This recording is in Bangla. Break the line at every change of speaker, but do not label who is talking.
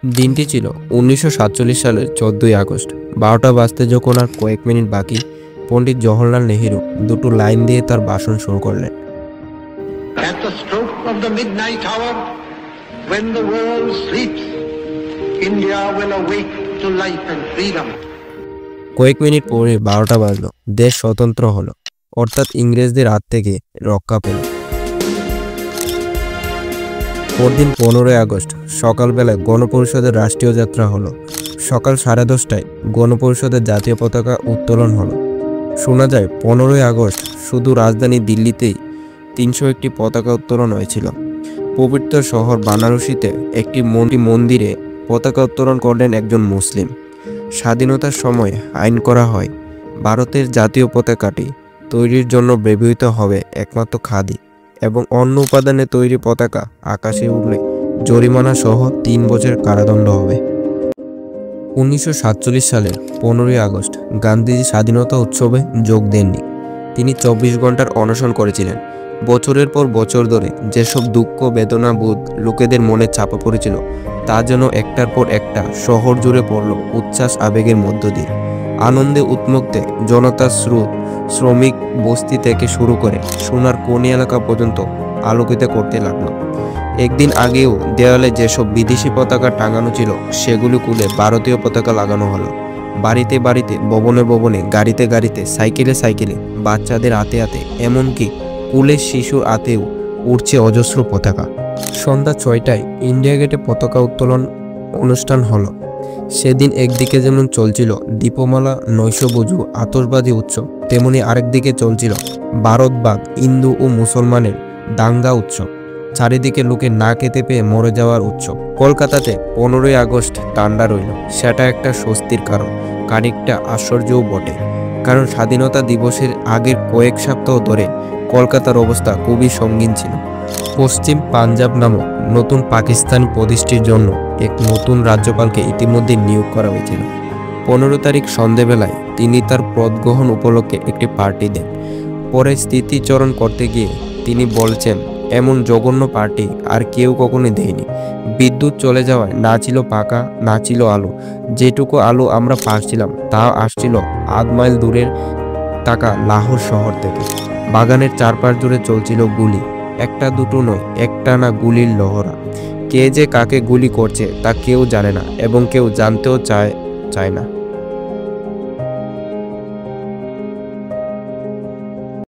দিনটি ছিল ১৯৪৭ সালের ১৪ই আগস্ট। ১২টা বাজতে যখন আর কয়েক মিনিট বাকি, পণ্ডিত জওহরলাল নেহেরু দুটো লাইন দিয়ে তার ভাষণ শুরু করলেন।
At the stroke of the midnight hour, when the world sleeps, India will awake to life and freedom.
কয়েক মিনিট পরে ১২টা বাজলো, দেশ স্বতন্ত্র হলো, অর্থাৎ ইংরেজদের হাত থেকে রক্ষা পেল। পরদিন ১৫ই আগস্ট সকালবেলায় গণপরিষদের রাষ্ট্রীয় যাত্রা হলো। সকাল 10:30টায় গণপরিষদের জাতীয় পতাকা উত্তোলন হলো। শোনা যায় 15ই আগস্ট শুধু রাজধানী দিল্লিতেই ৩০১টি পতাকা উত্তোলন হয়েছিল। পবিত্র শহর বানারসিতে একটি মন্দিরে পতাকা উত্তোলন করলেন একজন মুসলিম। স্বাধীনতার সময় আইন করা হয়, ভারতের জাতীয় পতাকাটি তৈরির জন্য ব্যবহৃত হবে একমাত্র খাদি এবং অন্য উপাদানে তৈরি পতাকা আকাশে উড়লে জরিমানা সহ ৩ বছর কারাদণ্ড হবে। ১৯৪৭ সালের ১৫ই আগস্ট গান্ধীজি স্বাধীনতা উৎসবে যোগ দেননি। তিনি ২৪ ঘন্টার অনশন করেছিলেন। বছরের পর বছর ধরে যেসব দুঃখ বেদনা বোধ লোকেদের মনে চাপা পড়েছিল, তা যেন একটার পর একটা শহর জুড়ে পড়ল উচ্ছ্বাস আবেগের মধ্য দিয়ে। আনন্দে উন্মুক্তে জনতার স্রোত শ্রমিক বস্তি থেকে শুরু করে সোনার কোনি এলাকা পর্যন্ত আলোকিত করতে লাগলো। একদিন আগেও দেওয়ালে যেসব বিদেশি পতাকা টাঙানো ছিল, সেগুলো খুলে ভারতীয় পতাকা লাগানো হলো। বাড়িতে বাড়িতে, ভবনে ভবনে, গাড়িতে গাড়িতে, সাইকেলে সাইকেলে, বাচ্চাদের হাতে হাতে, এমনকি কুলের শিশুর হাতেও উড়ছে অজস্র পতাকা। সন্ধ্যা ৬টায় ইন্ডিয়া গেটে পতাকা উত্তোলন অনুষ্ঠান হলো। সেদিন একদিকে যেমন চলছিল দীপমালা, নৈশভোজু, আতশবাজি উৎসব, তেমনি আরেকদিকে চলছিল ভারতবাগ হিন্দু ও মুসলমানের দাঙ্গা উৎসব। চারিদিকে লোকে না খেতে পেয়ে মরে যাওয়ার উৎসব। কলকাতাতে ১৫ই আগস্ট ঠান্ডা রইল, সেটা একটা স্বস্তির কারণ, খানিকটা আশ্চর্যও বটে। কারণ স্বাধীনতা দিবসের আগের কয়েক সপ্তাহ ধরে কলকাতার অবস্থা খুবই সঙ্গীন ছিল। পশ্চিম পাঞ্জাব নামক নতুন পাকিস্তান প্রতিষ্ঠার জন্য এক নতুন রাজ্যপালকে ইতিমধ্যে নিয়োগ করা হয়েছিল। ১৫ তারিখ সন্ধেবেলায় তিনি তার পদ গ্রহণ উপলক্ষে একটি পার্টি দেন। পরে স্মৃতিচরণ করতে গিয়ে তিনি বলছেন, এমন জঘন্য পার্টি আর কেউ কখনোই দেয়নি। বিদ্যুৎ চলে যাওয়ায় না ছিল পাকা, না ছিল আলো। যেটুকু আলো আমরা পাচ্ছিলাম তা আসছিল আধ মাইল দূরের থাকা লাহোর শহর থেকে। বাগানের চারপাশ জুড়ে চলছিল গুলি, একটা দুটো নয়, একটানা গুলির লহরা। কে যে কাকে গুলি করছে তা কেউ জানে না এবং কেউ জানতেও চায় না।